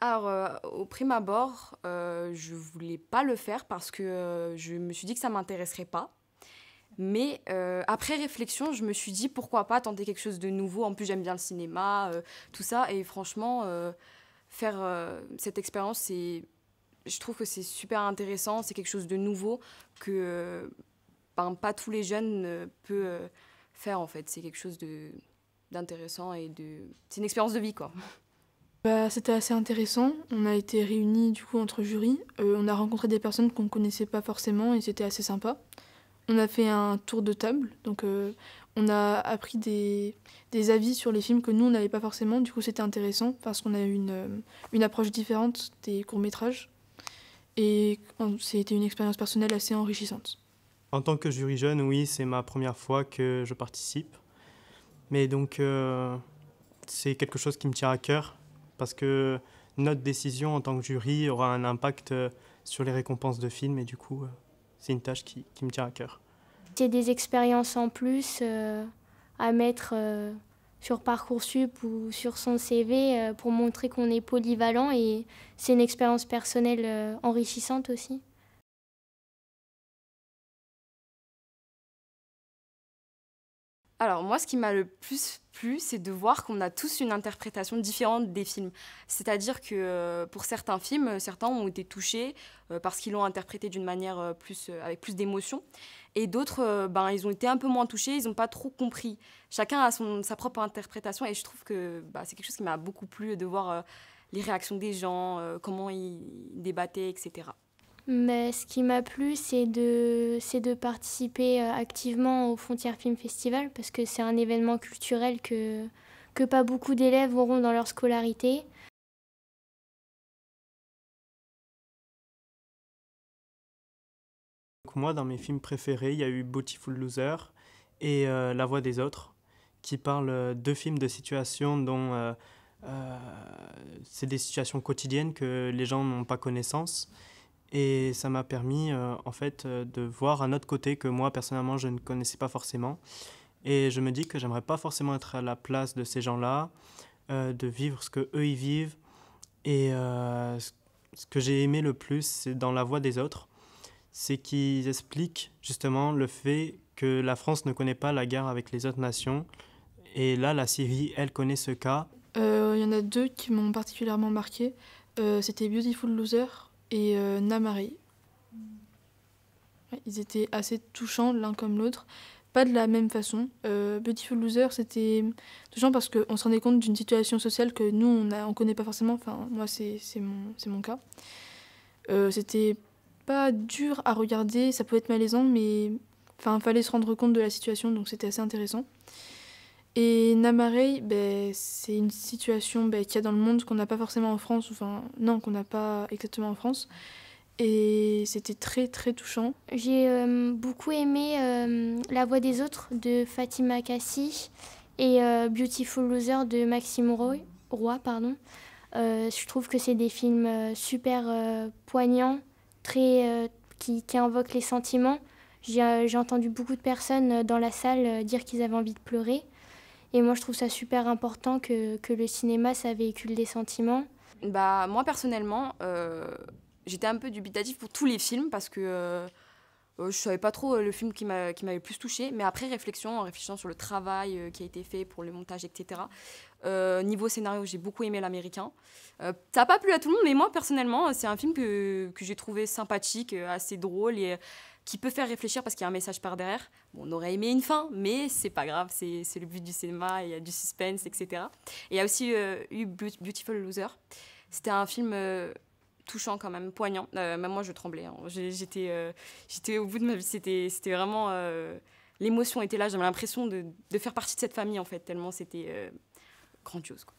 Alors, au prime abord, je voulais pas le faire parce que je me suis dit que ça m'intéresserait pas. Mais après réflexion, je me suis dit pourquoi pas tenter quelque chose de nouveau. En plus, j'aime bien le cinéma, tout ça. Et franchement, faire cette expérience, je trouve que c'est super intéressant. C'est quelque chose de nouveau que pas tous les jeunes peuvent faire en fait. C'est quelque chose d'intéressant c'est une expérience de vie quoi. Bah, c'était assez intéressant. On a été réunis du coup entre jurys. On a rencontré des personnes qu'on connaissait pas forcément et c'était assez sympa. On a fait un tour de table, donc on a appris des avis sur les films que nous on n'avait pas forcément. Du coup, c'était intéressant parce qu'on a eu une approche différente des courts-métrages et c'était une expérience personnelle assez enrichissante. En tant que jury jeune, oui, c'est ma première fois que je participe. Mais donc, c'est quelque chose qui me tient à cœur parce que notre décision en tant que jury aura un impact sur les récompenses de films et du coup, c'est une tâche qui me tient à cœur. C'est des expériences en plus à mettre sur Parcoursup ou sur son CV pour montrer qu'on est polyvalent et c'est une expérience personnelle enrichissante aussi. Alors moi, ce qui m'a le plus plu, c'est de voir qu'on a tous une interprétation différente des films. C'est-à-dire que pour certains films, certains ont été touchés parce qu'ils l'ont interprété d'une manière avec plus d'émotion. Et d'autres, ils ont été un peu moins touchés, ils n'ont pas trop compris. Chacun a sa propre interprétation et je trouve que c'est quelque chose qui m'a beaucoup plu de voir les réactions des gens, comment ils débattaient, etc. Mais ce qui m'a plu, c'est de participer activement au Frontières Film Festival parce que c'est un événement culturel que pas beaucoup d'élèves auront dans leur scolarité. Donc moi, dans mes films préférés, il y a eu Beautiful Loser et La Voix des autres, qui parlent de films de situations dont c'est des situations quotidiennes que les gens n'ont pas connaissance. Et ça m'a permis en fait de voir un autre côté que moi personnellement je ne connaissais pas forcément. Et je me dis que j'aimerais pas forcément être à la place de ces gens-là, de vivre ce que eux ils vivent. Et ce que j'ai aimé le plus, c'est dans La Voix des autres, c'est qu'ils expliquent justement le fait que la France ne connaît pas la guerre avec les autres nations. Et là, la Syrie, elle connaît ce cas. Il y en a deux qui m'ont particulièrement marqué. C'était Beautiful Loser et Namaré. Ouais, ils étaient assez touchants l'un comme l'autre. Pas de la même façon. Beautiful Loser, c'était touchant parce qu'on se rendait compte d'une situation sociale que nous, on connaît pas forcément. Enfin, moi, c'est mon cas. C'était pas dur à regarder, ça pouvait être malaisant, mais enfin, fallait se rendre compte de la situation, donc c'était assez intéressant. Et Namarey, c'est une situation qu'il y a dans le monde qu'on n'a pas forcément en France, enfin non, qu'on n'a pas exactement en France. Et c'était très très touchant. J'ai beaucoup aimé La Voix des autres de Fatima Kassi et Beautiful Loser de Maxime Roy. Pardon. Je trouve que c'est des films super poignants, qui invoquent les sentiments. J'ai entendu beaucoup de personnes dans la salle dire qu'ils avaient envie de pleurer. Et moi, je trouve ça super important que le cinéma, ça véhicule des sentiments. Moi, personnellement, j'étais un peu dubitative pour tous les films parce que je savais pas trop le film qui m'avait le plus touché. Mais après réflexion, en réfléchissant sur le travail qui a été fait pour le montage, etc., niveau scénario, j'ai beaucoup aimé l'américain. Ça n'a pas plu à tout le monde, mais moi, personnellement, c'est un film que j'ai trouvé sympathique, assez drôle et qui peut faire réfléchir parce qu'il y a un message par derrière. Bon, on aurait aimé une fin, mais c'est pas grave, c'est le but du cinéma, il y a du suspense, etc. Et il y a aussi eu Beautiful Loser. C'était un film touchant quand même, poignant. Même moi, je tremblais. Hein. J'étais au bout de ma vie. C'était vraiment... l'émotion était là. J'avais l'impression de faire partie de cette famille, en fait, tellement c'était grandiose, quoi.